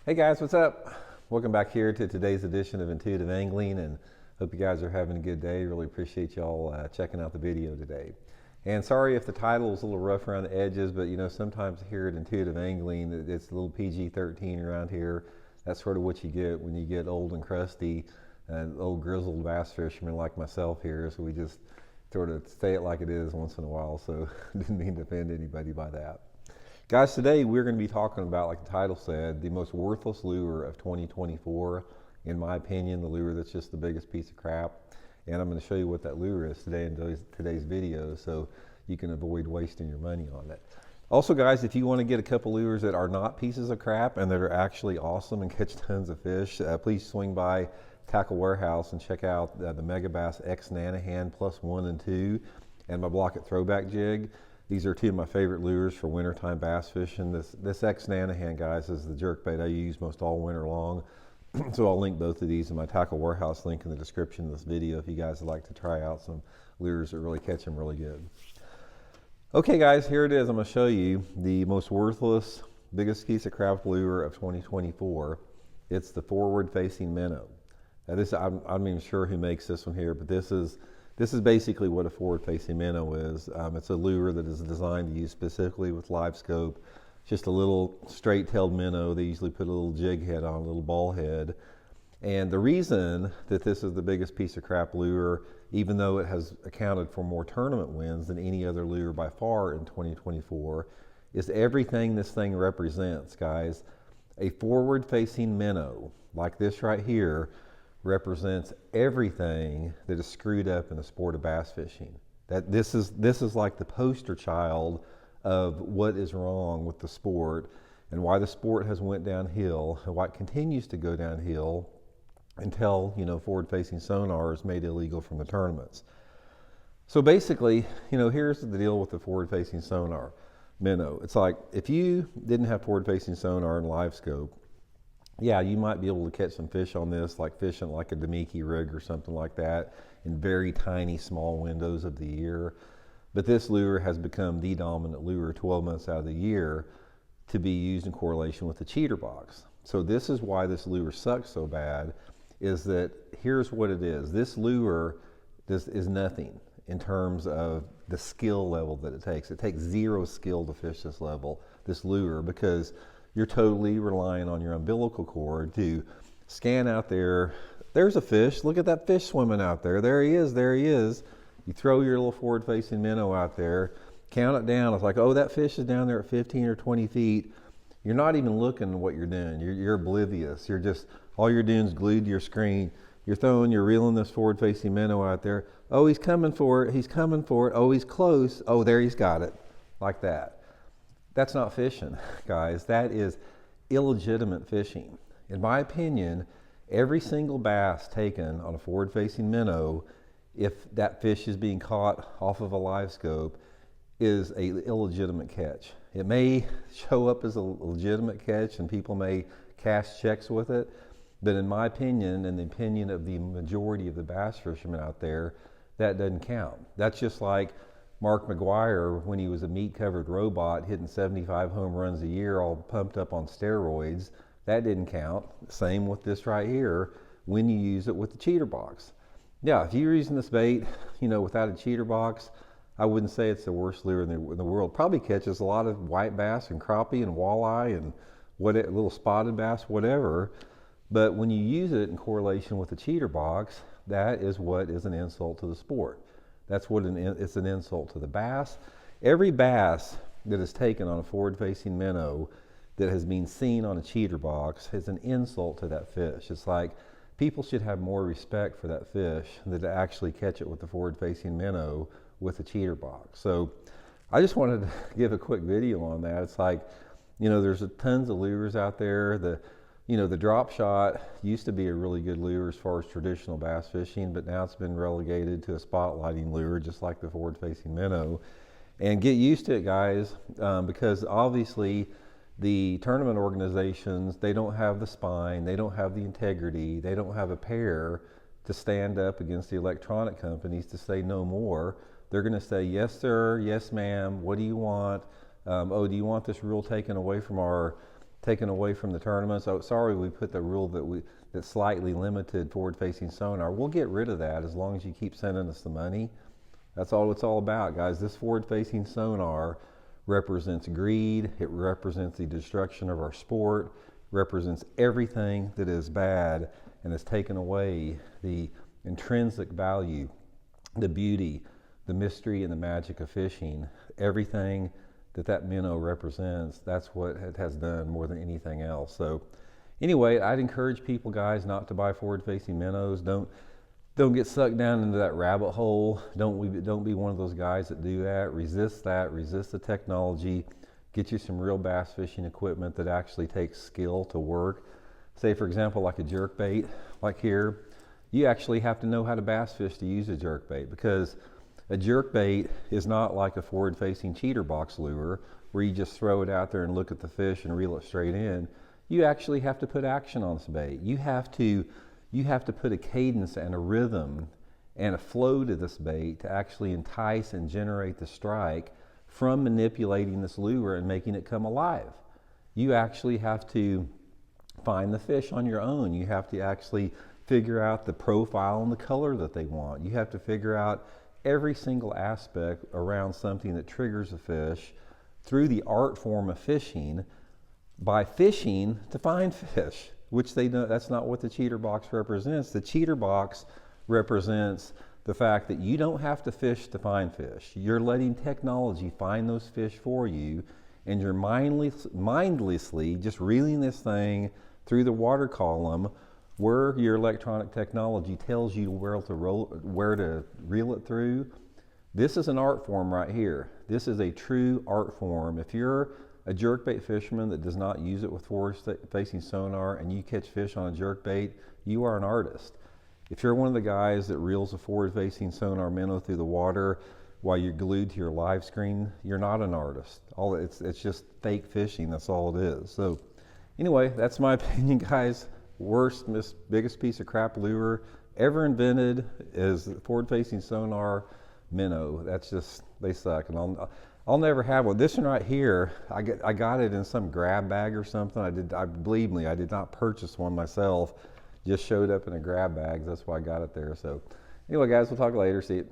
Hey guys, what's up? Welcome back here to today's edition of Intuitive Angling, and hope you guys are having a good day. Really appreciate y'all checking out the video today. And sorry if the title is a little rough around the edges, but you know, sometimes here at Intuitive Angling, it's a little PG-13 around here. That's sort of what you get when you get old and crusty, old grizzled bass fishermen like myself here. So we just sort of say it like it is once in a while, so didn't mean to offend anybody by that. Guys, today we're going to be talking about, like the title said, the most worthless lure of 2024. In my opinion, the lure that's just the biggest piece of crap. And I'm going to show you what that lure is today in today's video, so you can avoid wasting your money on it. Also, guys, if you want to get a couple lures that are not pieces of crap and that are actually awesome and catch tons of fish, please swing by Tackle Warehouse and check out the Megabass X Nanahan Plus 1 and 2 and my Blaukat throwback jig. These are two of my favorite lures for wintertime bass fishing. This X Nanahan, guys, is the jerkbait I use most all winter long. So I'll link both of these in my Tackle Warehouse link in the description of this video if you guys would like to try out some lures that really catch them really good. Okay, guys, here it is. I'm going to show you the most worthless, biggest piece of crap lure of 2024. It's the forward-facing minnow. Now I'm not even sure who makes this one here, but this is basically what a forward-facing minnow is. It's a lure that is designed to use specifically with live scope. Just a little straight-tailed minnow. They usually put a little jig head on, a little ball head. And the reason that this is the biggest piece of crap lure, even though it has accounted for more tournament wins than any other lure by far in 2024, is everything this thing represents, guys. A forward-facing minnow, like this right here, represents everything that is screwed up in the sport of bass fishing. This is like the poster child of what is wrong with the sport and why the sport has went downhill and why it continues to go downhill until, you know, forward-facing sonar is made illegal from the tournaments. So basically, you know, here's the deal with the forward-facing sonar minnow. It's like if you didn't have forward-facing sonar and live scope, yeah, you might be able to catch some fish on this, like fishing like a Damiki rig or something like that in very tiny, small windows of the year. But this lure has become the dominant lure 12 months out of the year to be used in correlation with the cheater box. So this is why this lure sucks so bad, is that here's what it is. This lure is nothing in terms of the skill level that it takes. It takes zero skill to fish this lure, because you're totally relying on your umbilical cord to scan out there. There's a fish. Look at that fish swimming out there. There he is. There he is. You throw your little forward-facing minnow out there, count it down. It's like, oh, that fish is down there at 15 or 20 feet. You're not even looking at what you're doing. You're oblivious. You're just, all you're doing is glued to your screen. You're reeling this forward-facing minnow out there. Oh, he's coming for it. He's coming for it. Oh, he's close. Oh, there he's got it. Like that. That's not fishing, guys. That is illegitimate fishing. In my opinion, every single bass taken on a forward-facing minnow, if that fish is being caught off of a live scope, is an illegitimate catch. It may show up as a legitimate catch and people may cash checks with it, but in my opinion, and the opinion of the majority of the bass fishermen out there, that doesn't count. That's just like Mark McGuire, when he was a meat-covered robot hitting 75 home runs a year, all pumped up on steroids. That didn't count. Same with this right here when you use it with the cheater box. Yeah, if you're using this bait, you know, without a cheater box, I wouldn't say it's the worst lure in the world. Probably catches a lot of white bass and crappie and walleye and little spotted bass, whatever. But when you use it in correlation with the cheater box, that is what is an insult to the sport. That's what it's an insult to the bass. Every bass that is taken on a forward-facing minnow that has been seen on a cheater box is an insult to that fish. It's like people should have more respect for that fish than to actually catch it with the forward-facing minnow with a cheater box. So I just wanted to give a quick video on that. It's like, you know, there's tons of lures out there. The drop shot used to be a really good lure as far as traditional bass fishing, but now it's been relegated to a spotlighting lure, just like the forward-facing minnow. And get used to it, guys, because obviously the tournament organizations, they don't have the spine, they don't have the integrity, they don't have a pair to stand up against the electronic companies to say no more. They're going to say, yes, sir, yes, ma'am, what do you want? Oh, do you want this rule taken away from our taken away from the tournament. So sorry we put the rule that slightly limited forward-facing sonar. We'll get rid of that as long as you keep sending us the money. That's all it's all about, guys. This forward-facing sonar represents greed. It represents the destruction of our sport, represents everything that is bad, and has taken away the intrinsic value, the beauty, the mystery, and the magic of fishing. Everything that minnow represents, that's what it has done more than anything else. So anyway, I'd encourage people, guys, not to buy forward-facing minnows. Don't get sucked down into that rabbit hole. Don't be one of those guys that do that. Resist the technology. Get you some real bass fishing equipment that actually takes skill to work. Say, for example, like a jerkbait, like here, you actually have to know how to bass fish to use a jerkbait, because a jerkbait is not like a forward-facing cheater box lure where you just throw it out there and look at the fish and reel it straight in. You actually have to put action on this bait. You have to put a cadence and a rhythm and a flow to this bait to actually entice and generate the strike from manipulating this lure and making it come alive. You actually have to find the fish on your own. You have to actually figure out the profile and the color that they want. You have to figure out every single aspect around something that triggers a fish through the art form of fishing, by fishing to find fish, which they know that's not what the cheater box represents. The cheater box represents the fact that you don't have to fish to find fish. You're letting technology find those fish for you, and you're mindlessly just reeling this thing through the water column where your electronic technology tells you where to reel it through. This is an art form right here. This is a true art form. If you're a jerkbait fisherman that does not use it with forward-facing sonar and you catch fish on a jerkbait, you are an artist. If you're one of the guys that reels a forward-facing sonar minnow through the water while you're glued to your live screen, you're not an artist. It's just fake fishing. That's all it is. So anyway, that's my opinion, guys. Biggest piece of crap lure ever invented is forward-facing sonar minnow. That's just, they suck, and I'll never have one. This one right here, I got it in some grab bag or something. Believe me, I did not purchase one myself. Just showed up in a grab bag. That's why I got it there. So anyway, guys, we'll talk later. See you.